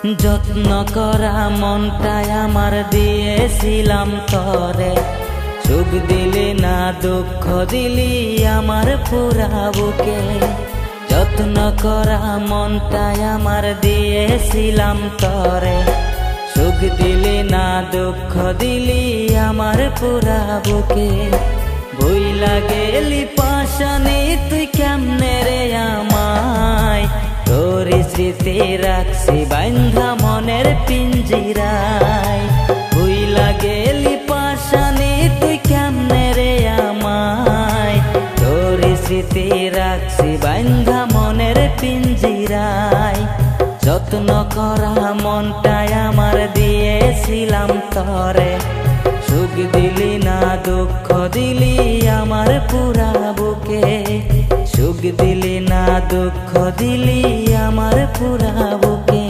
যত্ন করা মনটাই আমার দিয়েছিলাম তরে, সুখ দিলি না দুঃখ দিলি আমার পুরা বুকে। যত্ন করা মনটাই আমার দিয়েছিলাম তরে, সুখ দিলি না দুঃখ দিলি আমার পুরা বুকে। ভুইলা গেলি পাশানি তুই কেমনে রে আমায়, তোর স্মৃতি রাখছি বাইন্ধা মনের পিঞ্জিরায়। ভুইলা গেলি পাশানি তুই কেমনে রে আমায়, তোর স্মৃতি রাখছি বাইন্ধা মনের পিঞ্জিরায়। যত্ন করা মনটাই আমার দিয়েছিলাম তরে, সুখ দিলি না দুঃখ দিলি আমার পুরা বুকে। সুখ দিলি না দুঃখ দিলি আমার পুরা বুকে।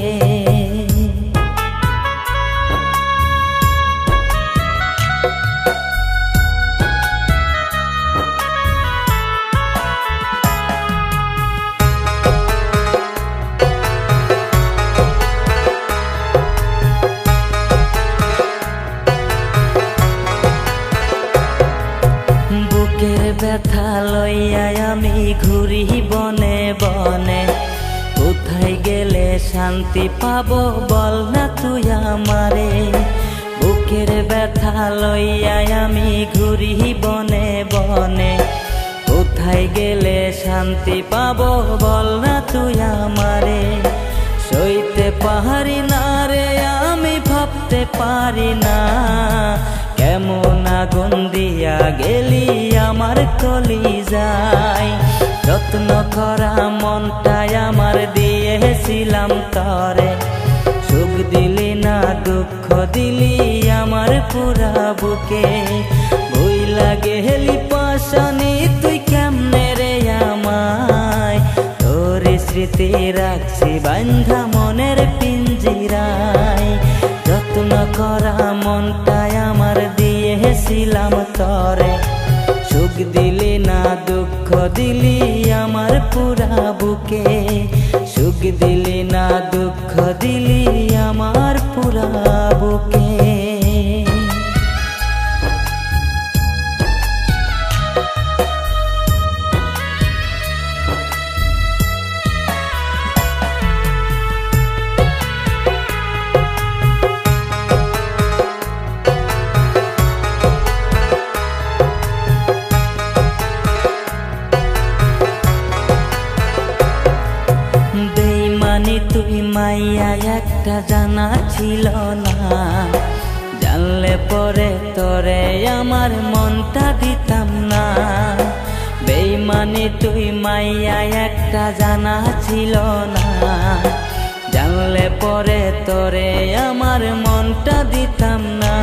বুকের ব্যথা লইয়া আমি ঘুরি বনে বনে, কোথায় গেলে শান্তি পাবো বল না তুই আমারে। বুকের ব্যথা লইয়া আমি ঘুরি বনে বনে, কোথায় গেলে শান্তি পাবো বল না তুই আমারে। সইতে পারি না রে আমি ভাবতে পারি না, কেমন আগুন দিয়া গেলি আমার কলিজায়। যত্ন করা মনটাই আমার দিয়েছিলাম তরে, সুখ দিলি না দুঃখ দিলি আমার পুরা বুকে। ভুইলা গেলি পাশানি তুই কেমনে রে আমায়, তোর স্মৃতি রাখছি বাইন্ধা মনের পিঞ্জিরায়। যত্ন করা মনটাই আমার দিয়েছিলাম তরে, সুখ দিলি না দুঃখ দিলি আমার পুরা বুকে। সুখ দিলি না দুঃখ দিলি আমার পুরা বুকে। তুই মাইয়া একটা জানা ছিল না, জানলে পরে তোরে আমার মনটা দিতাম না। বেইমানি তুই মাইয়া একটা জানা ছিল না, জানলে পরে তোরে আমার মনটা দিতাম না।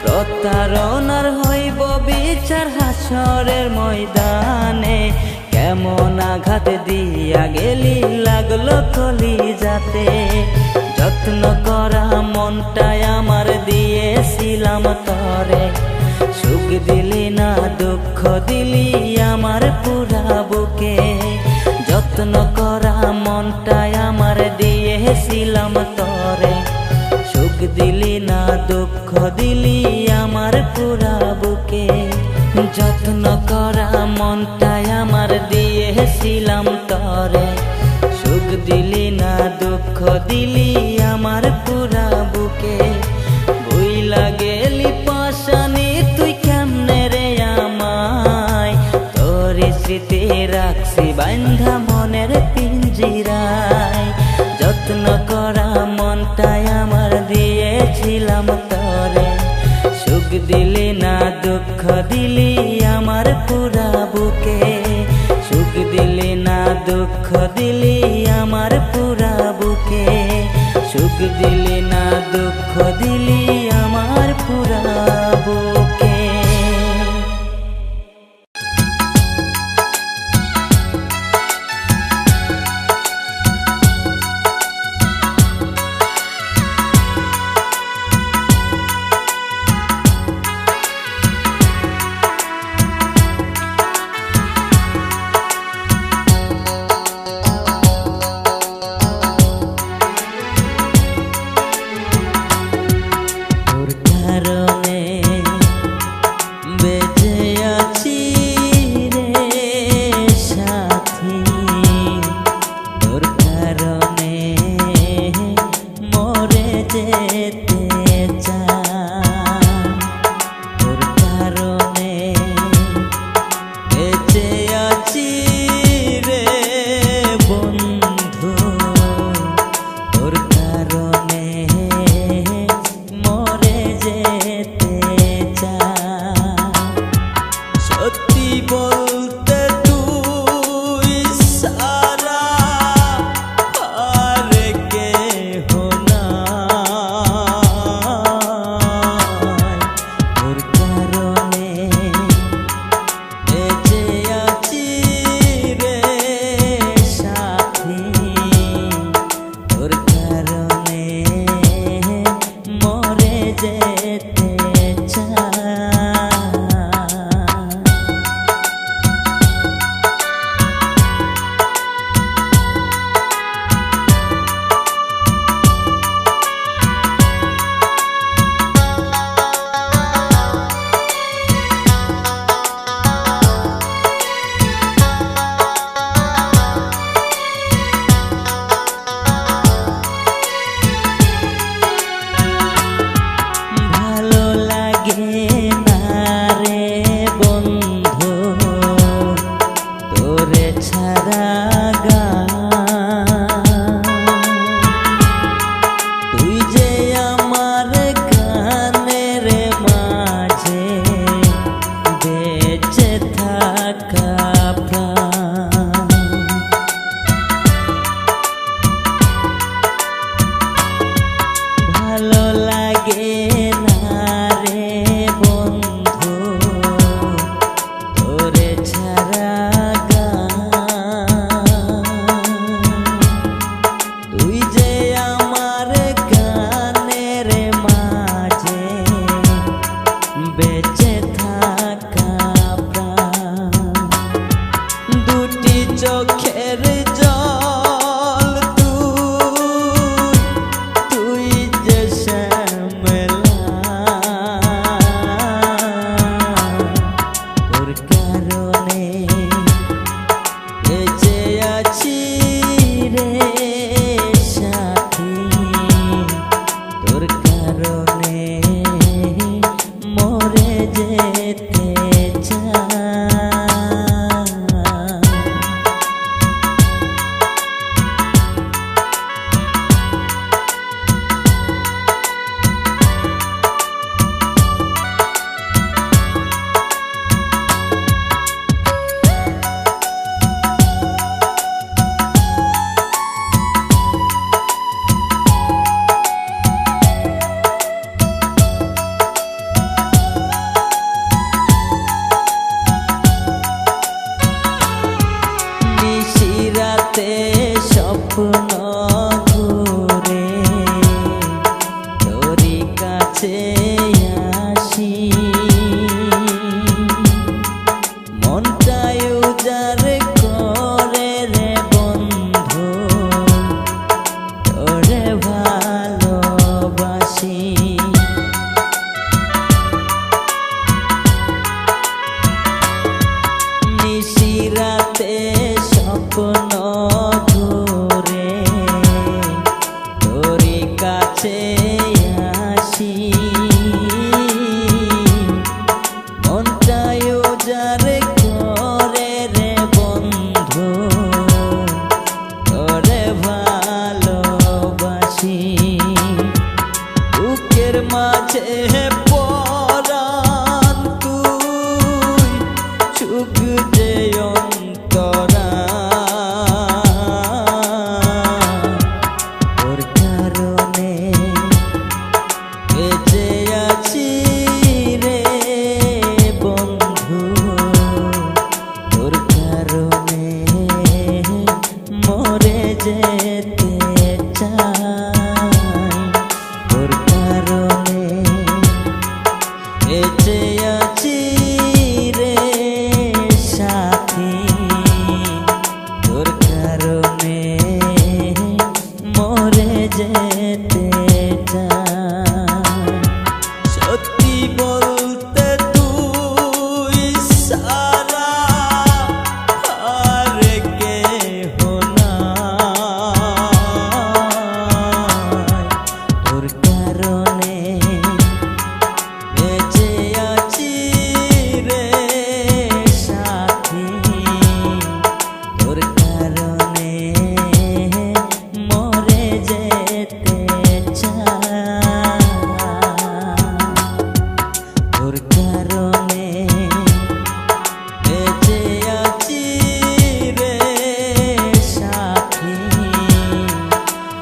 প্রতারণার হইব বিচার হাসরের ময়দানে, কেমন আঘাত দিয়া গেলি লাগলো কলিজাতে। যত্ন করা মনটাই আমার দিয়েছিলাম তরে, সুখ দিলি না দুঃখ দিলি আমার পুরা বুকে। যত্ন করা মনটাই আমার দিয়েছিলাম তরে, সুখ দিলি না দুঃখ দিলি আমার পুরা বুকে। যত্ন করা মনটাই আমার দিয়েছিলাম তরে, সুখ দিলি না দুঃখ দিলি আমার পুরা বুকে। ভুইলা গেলি পাশানি তুই কেমনে রে আমায়, তোর স্মৃতি রাখছি বাইন্ধা মনের পিঞ্জিরায়। যত্ন করা মনটাই আমার দিয়েছিলাম তরে, সুখ দিলি না দুঃখ দিলি আমার পুরা বুকে। সুখ দিলি না দুঃখ দিলি আমার পুরা বুকে। সুখ দিলি না দুঃখ দিলি আমার পুরা বুকে। কাছে আসি মনটায় যারে করে রে বন্ধু করে ভালোবাসি বুকের মাঝে পরাণ তুই সুখ যে অন্তরা তোর কারণে বেঁচে আছি রে বন্ধু তোর কারণে মরে যেতে চাই তোর কারণে বেঁচে আছি রে সাথী তোর কারণে মরে যেতে চাই সত্যি বলতে তুই সারা আর কেহ নাই তোর কারণে বেঁচে আছি রে সাথী তোর কারণে মরে যেতে চাই তোর কারণে বেঁচে আছি রে সাথী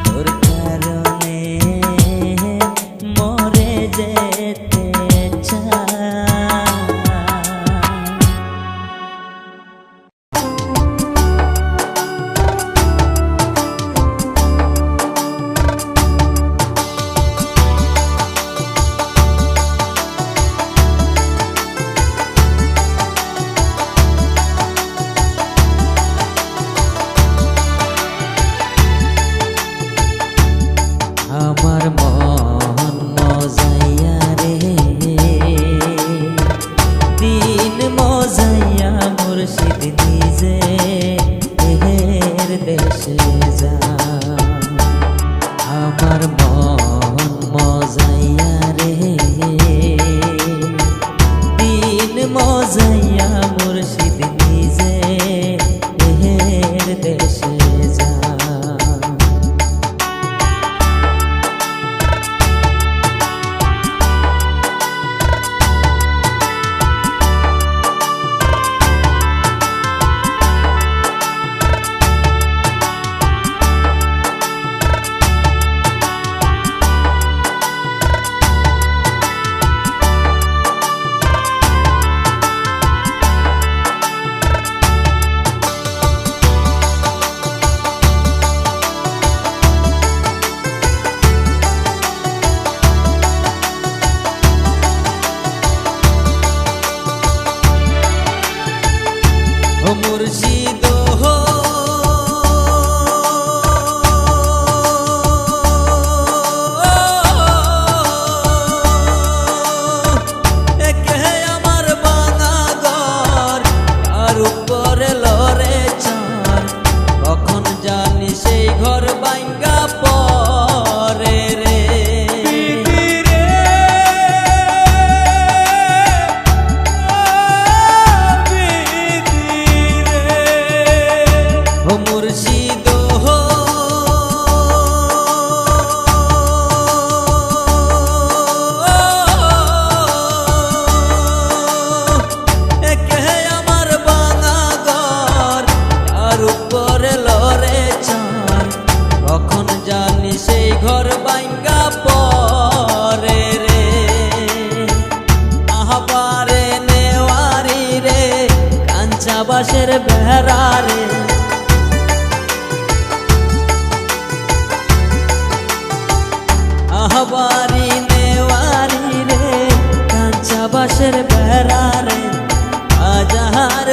তোর কারণে মরে যেতে চাই আমার মন মজাইয়া রে দিন মজাইয়া মুর্শিদ নিজে এর দেশে যা আমার মন মজাইয়া রে দিন মজাইয়া মুর্শিদ নিজে এর দেশে যা মুর্শিদ আমার বাঙা ঘর আর উপরে লরে চান কখন জানি সেই ঘর ভাঙ্গা পরে রে মুর্শিদ আমার বাঙা ঘর আর উপরে লরে চান কখন জানি সেই ঘর ভাঙ্গা পরে রে আহবারে নেওয়ারি রে কাঞ্চা বাঁশের বেড়া রে আহবারি নেওয়ারি রে কাঞ্চা বাঁশের বেড়া রে হাজার